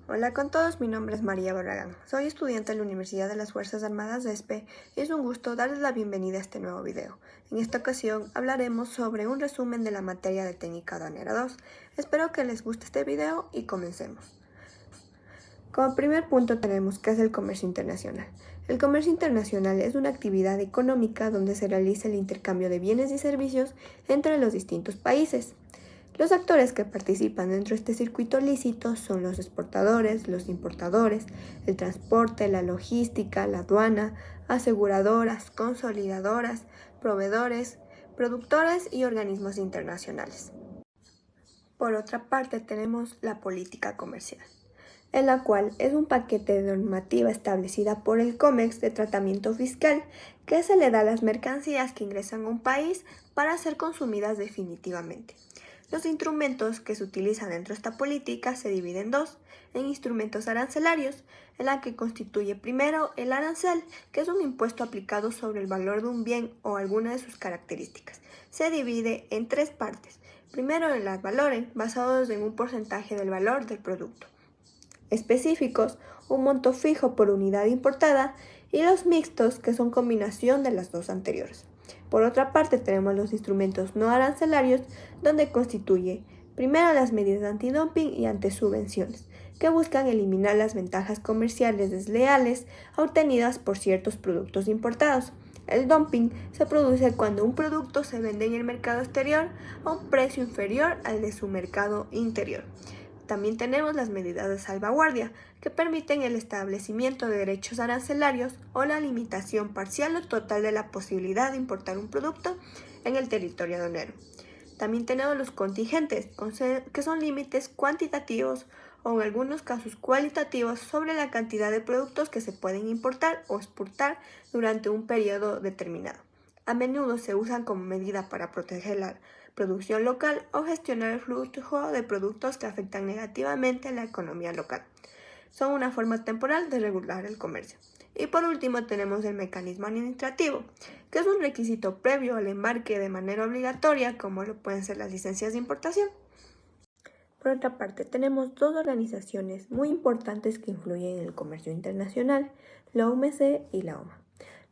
Hola con todos, mi nombre es María Barragán. Soy estudiante de la Universidad de las Fuerzas Armadas de ESPE y es un gusto darles la bienvenida a este nuevo video. En esta ocasión hablaremos sobre un resumen de la materia de Técnica Aduanera 2. Espero que les guste este video y comencemos. Como primer punto tenemos qué es el comercio internacional. El comercio internacional es una actividad económica donde se realiza el intercambio de bienes y servicios entre los distintos países. Los actores que participan dentro de este circuito lícito son los exportadores, los importadores, el transporte, la logística, la aduana, aseguradoras, consolidadoras, proveedores, productores y organismos internacionales. Por otra parte tenemos la política comercial, en la cual es un paquete de normativa establecida por el COMEX de tratamiento fiscal que se le da a las mercancías que ingresan a un país para ser consumidas definitivamente. Los instrumentos que se utilizan dentro de esta política se dividen en dos, en instrumentos arancelarios, en la que constituye primero el arancel, que es un impuesto aplicado sobre el valor de un bien o alguna de sus características. Se divide en tres partes. Primero el ad valorem, basados en un porcentaje del valor del producto. Específicos, un monto fijo por unidad importada, y los mixtos, que son combinación de las dos anteriores. Por otra parte, tenemos los instrumentos no arancelarios, donde constituye primero las medidas antidumping y antisubvenciones, que buscan eliminar las ventajas comerciales desleales obtenidas por ciertos productos importados. El dumping se produce cuando un producto se vende en el mercado exterior a un precio inferior al de su mercado interior. También tenemos las medidas de salvaguardia, que permiten el establecimiento de derechos arancelarios o la limitación parcial o total de la posibilidad de importar un producto en el territorio aduanero. También tenemos los contingentes, que son límites cuantitativos o en algunos casos cualitativos sobre la cantidad de productos que se pueden importar o exportar durante un periodo determinado. A menudo se usan como medida para proteger la producción local o gestionar el flujo de productos que afectan negativamente a la economía local. Son una forma temporal de regular el comercio. Y por último tenemos el mecanismo administrativo, que es un requisito previo al embarque de manera obligatoria, como lo pueden ser las licencias de importación. Por otra parte, tenemos dos organizaciones muy importantes que influyen en el comercio internacional, la OMC y la OMA.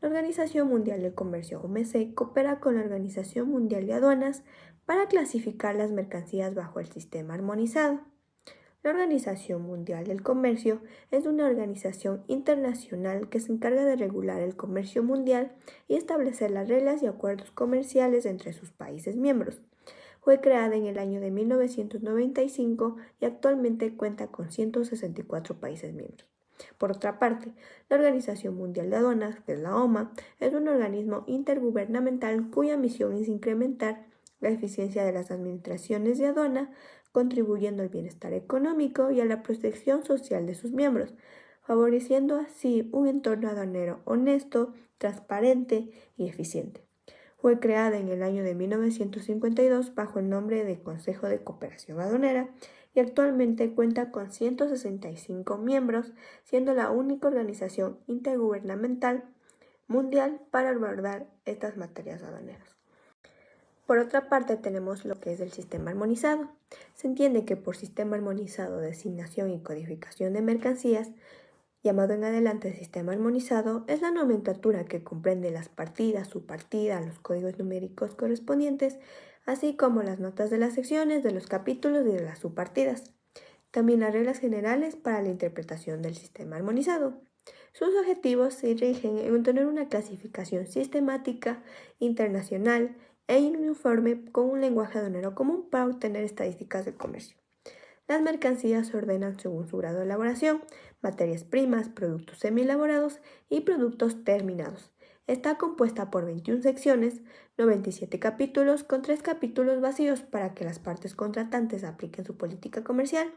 La Organización Mundial del Comercio (OMC) coopera con la Organización Mundial de Aduanas para clasificar las mercancías bajo el sistema armonizado. La Organización Mundial del Comercio es una organización internacional que se encarga de regular el comercio mundial y establecer las reglas y acuerdos comerciales entre sus países miembros. Fue creada en el año de 1995 y actualmente cuenta con 164 países miembros. Por otra parte, la Organización Mundial de Aduanas, que es la OMA, es un organismo intergubernamental cuya misión es incrementar la eficiencia de las administraciones de aduana, contribuyendo al bienestar económico y a la protección social de sus miembros, favoreciendo así un entorno aduanero honesto, transparente y eficiente. Fue creada en el año de 1952 bajo el nombre de Consejo de Cooperación Aduanera y actualmente cuenta con 165 miembros, siendo la única organización intergubernamental mundial para abordar estas materias aduaneras. Por otra parte, tenemos lo que es el sistema armonizado. Se entiende que por sistema armonizado de asignación y codificación de mercancías, llamado en adelante sistema armonizado, es la nomenclatura que comprende las partidas, subpartidas, los códigos numéricos correspondientes, así como las notas de las secciones, de los capítulos y de las subpartidas. También las reglas generales para la interpretación del sistema armonizado. Sus objetivos se rigen en tener una clasificación sistemática, internacional e uniforme con un lenguaje aduanero común para obtener estadísticas del comercio. Las mercancías se ordenan según su grado de elaboración, materias primas, productos semi-elaborados y productos terminados. Está compuesta por 21 secciones, 97 capítulos con 3 capítulos vacíos para que las partes contratantes apliquen su política comercial,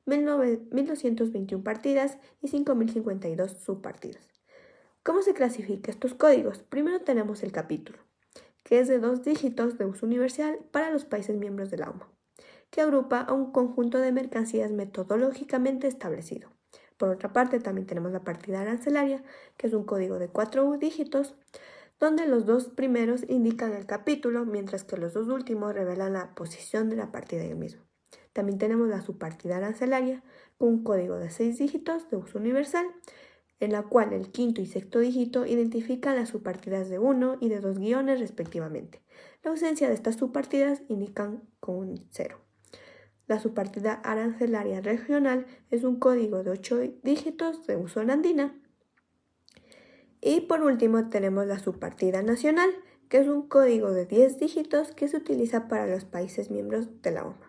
1.221 partidas y 5.052 subpartidas. ¿Cómo se clasifica estos códigos? Primero tenemos el capítulo, que es de 2 dígitos de uso universal para los países miembros de la OMA, que agrupa a un conjunto de mercancías metodológicamente establecido. Por otra parte, también tenemos la partida arancelaria, que es un código de 4 dígitos, donde los 2 primeros indican el capítulo, mientras que los 2 últimos revelan la posición de la partida en el mismo. También tenemos la subpartida arancelaria, con un código de 6 dígitos de uso universal, en la cual el quinto y sexto dígito identifican las subpartidas de 1 y de 2 guiones respectivamente. La ausencia de estas subpartidas indican con un 0. La subpartida arancelaria regional es un código de 8 dígitos de uso en andina. Y por último tenemos la subpartida nacional, que es un código de 10 dígitos que se utiliza para los países miembros de la OMA.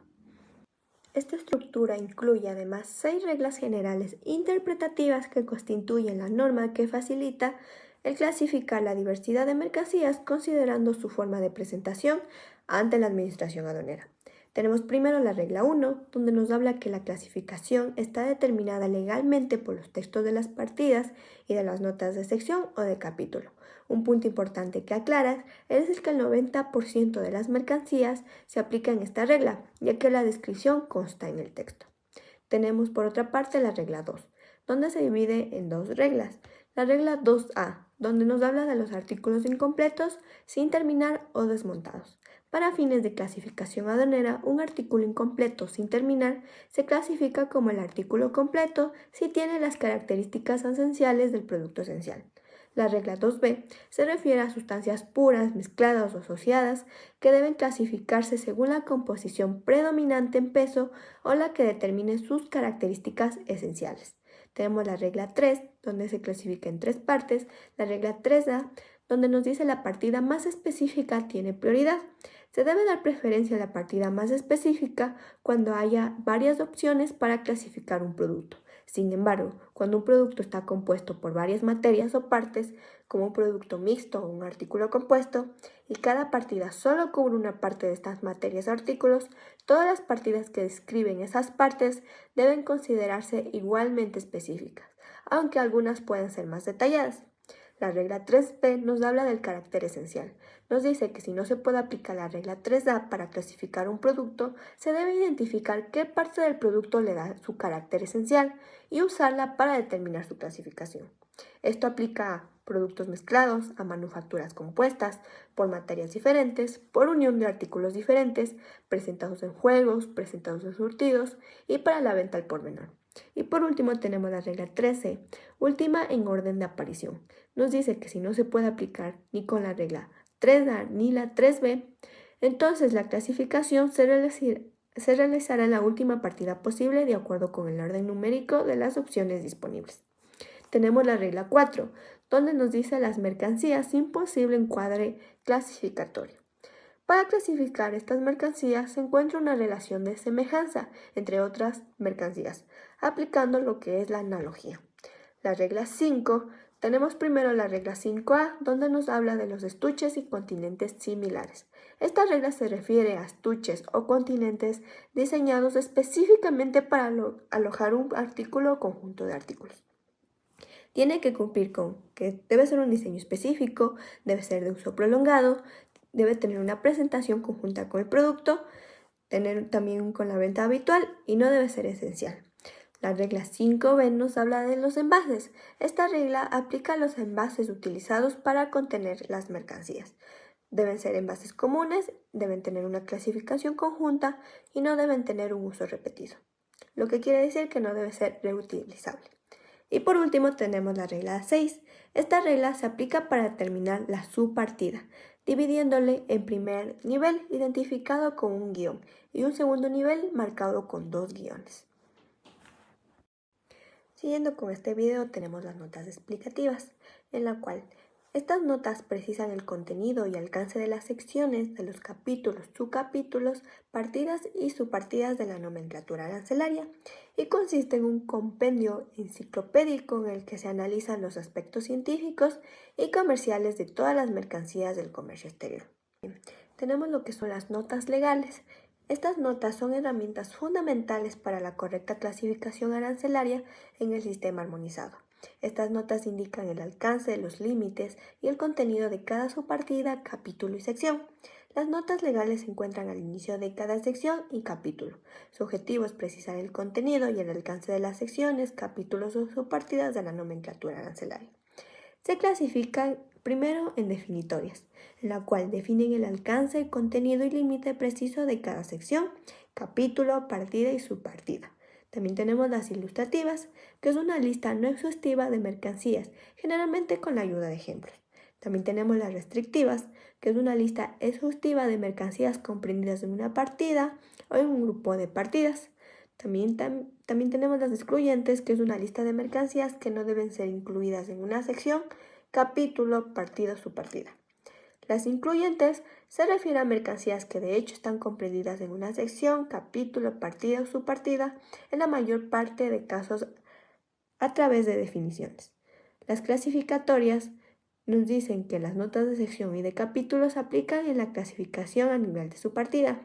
Esta estructura incluye además 6 reglas generales interpretativas que constituyen la norma que facilita el clasificar la diversidad de mercancías considerando su forma de presentación ante la administración aduanera. Tenemos primero la regla 1, donde nos habla que la clasificación está determinada legalmente por los textos de las partidas y de las notas de sección o de capítulo. Un punto importante que aclarar es que el 90% de las mercancías se aplica en esta regla, ya que la descripción consta en el texto. Tenemos por otra parte la regla 2, donde se divide en dos reglas. La regla 2A, donde nos habla de los artículos incompletos, sin terminar o desmontados. Para fines de clasificación aduanera, un artículo incompleto sin terminar se clasifica como el artículo completo si tiene las características esenciales del producto esencial. La regla 2B se refiere a sustancias puras, mezcladas o asociadas que deben clasificarse según la composición predominante en peso o la que determine sus características esenciales. Tenemos la regla 3, donde se clasifica en 3 partes, la regla 3A, donde nos dice la partida más específica tiene prioridad. Se debe dar preferencia a la partida más específica cuando haya varias opciones para clasificar un producto. Sin embargo, cuando un producto está compuesto por varias materias o partes, como un producto mixto o un artículo compuesto, y cada partida solo cubre una parte de estas materias o artículos, todas las partidas que describen esas partes deben considerarse igualmente específicas, aunque algunas pueden ser más detalladas. La regla 3B nos habla del carácter esencial. Nos dice que si no se puede aplicar la regla 3A para clasificar un producto, se debe identificar qué parte del producto le da su carácter esencial y usarla para determinar su clasificación. Esto aplica a productos mezclados, a manufacturas compuestas, por materias diferentes, por unión de artículos diferentes, presentados en juegos, presentados en surtidos y para la venta al por menor. Y por último tenemos la regla 13, última en orden de aparición. Nos dice que si no se puede aplicar ni con la regla 3A ni la 3B, entonces la clasificación se realizará en la última partida posible de acuerdo con el orden numérico de las opciones disponibles. Tenemos la regla 4, donde nos dice las mercancías sin posible encuadre clasificatorio. Para clasificar estas mercancías se encuentra una relación de semejanza entre otras mercancías, aplicando lo que es la analogía. La regla 5, tenemos primero la regla 5A, donde nos habla de los estuches y continentes similares. Esta regla se refiere a estuches o continentes diseñados específicamente para alojar un artículo o conjunto de artículos. Tiene que cumplir con que debe ser un diseño específico, debe ser de uso prolongado, debe tener una presentación conjunta con el producto, tener también con la venta habitual y no debe ser esencial. La regla 5B nos habla de los envases. Esta regla aplica a los envases utilizados para contener las mercancías. Deben ser envases comunes, deben tener una clasificación conjunta y no deben tener un uso repetido, lo que quiere decir que no debe ser reutilizable. Y por último tenemos la regla 6. Esta regla se aplica para determinar la subpartida, dividiéndole en primer nivel identificado con un guión y un segundo nivel marcado con 2 guiones. Siguiendo con este video tenemos las notas explicativas, en la cual estas notas precisan el contenido y alcance de las secciones, de los capítulos, subcapítulos, partidas y subpartidas de la nomenclatura arancelaria y consiste en un compendio enciclopédico en el que se analizan los aspectos científicos y comerciales de todas las mercancías del comercio exterior. Tenemos lo que son las notas legales. Estas notas son herramientas fundamentales para la correcta clasificación arancelaria en el sistema armonizado. Estas notas indican el alcance de los límites y el contenido de cada subpartida, capítulo y sección. Las notas legales se encuentran al inicio de cada sección y capítulo. Su objetivo es precisar el contenido y el alcance de las secciones, capítulos o subpartidas de la nomenclatura arancelaria. Se clasifican primero en definitorias, en la cual definen el alcance, contenido y límite preciso de cada sección, capítulo, partida y subpartida. También tenemos las ilustrativas, que es una lista no exhaustiva de mercancías, generalmente con la ayuda de ejemplos. También tenemos las restrictivas, que es una lista exhaustiva de mercancías comprendidas en una partida o en un grupo de partidas. También tenemos las excluyentes, que es una lista de mercancías que no deben ser incluidas en una sección, capítulo, partida o subpartida. Las incluyentes se refieren a mercancías que de hecho están comprendidas en una sección, capítulo, partida o subpartida, en la mayor parte de casos a través de definiciones. Las clasificatorias nos dicen que las notas de sección y de capítulo se aplican en la clasificación a nivel de subpartida,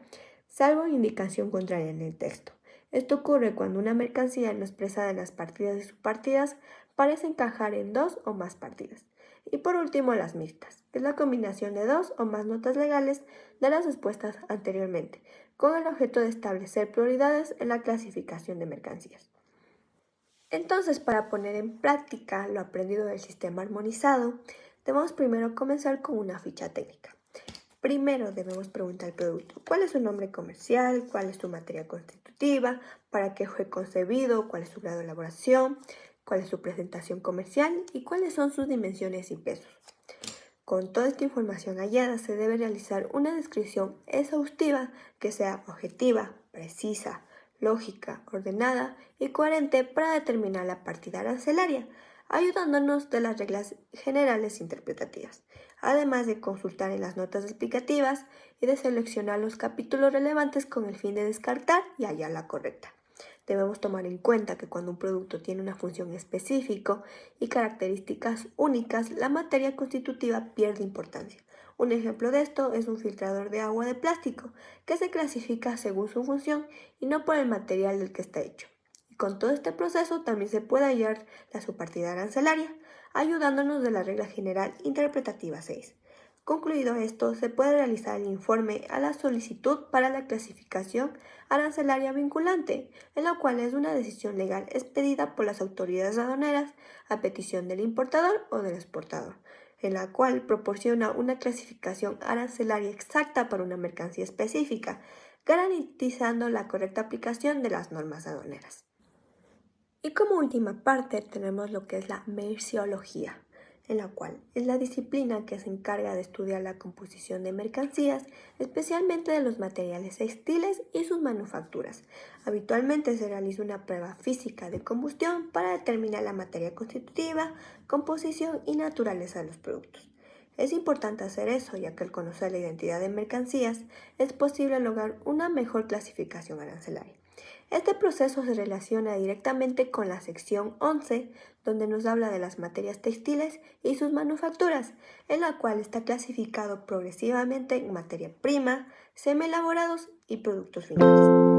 salvo indicación contraria en el texto. Esto ocurre cuando una mercancía no expresada en las partidas y subpartidas parece encajar en dos o más partidas. Y por último, las mixtas, que es la combinación de dos o más notas legales de las expuestas anteriormente, con el objeto de establecer prioridades en la clasificación de mercancías. Entonces, para poner en práctica lo aprendido del sistema armonizado, debemos primero comenzar con una ficha técnica. Primero debemos preguntar al producto cuál es su nombre comercial, cuál es su materia constitutiva, para qué fue concebido, cuál es su grado de elaboración, cuál es su presentación comercial y cuáles son sus dimensiones y pesos. Con toda esta información hallada se debe realizar una descripción exhaustiva que sea objetiva, precisa, lógica, ordenada y coherente para determinar la partida arancelaria, ayudándonos de las reglas generales interpretativas, además de consultar en las notas explicativas y de seleccionar los capítulos relevantes con el fin de descartar y hallar la correcta. Debemos tomar en cuenta que cuando un producto tiene una función específica y características únicas, la materia constitutiva pierde importancia. Un ejemplo de esto es un filtrador de agua de plástico, que se clasifica según su función y no por el material del que está hecho. Y con todo este proceso también se puede hallar la subpartida arancelaria, ayudándonos de la regla general interpretativa 6. Concluido esto, se puede realizar el informe a la solicitud para la clasificación arancelaria vinculante, en la cual es una decisión legal expedida por las autoridades aduaneras a petición del importador o del exportador, en la cual proporciona una clasificación arancelaria exacta para una mercancía específica, garantizando la correcta aplicación de las normas aduaneras. Y como última parte tenemos lo que es la merciología, en la cual es la disciplina que se encarga de estudiar la composición de mercancías, especialmente de los materiales textiles y sus manufacturas. Habitualmente se realiza una prueba física de combustión para determinar la materia constitutiva, composición y naturaleza de los productos. Es importante hacer eso, ya que al conocer la identidad de mercancías es posible lograr una mejor clasificación arancelaria. Este proceso se relaciona directamente con la sección 11, donde nos habla de las materias textiles y sus manufacturas, en la cual está clasificado progresivamente en materia prima, semielaborados y productos finales.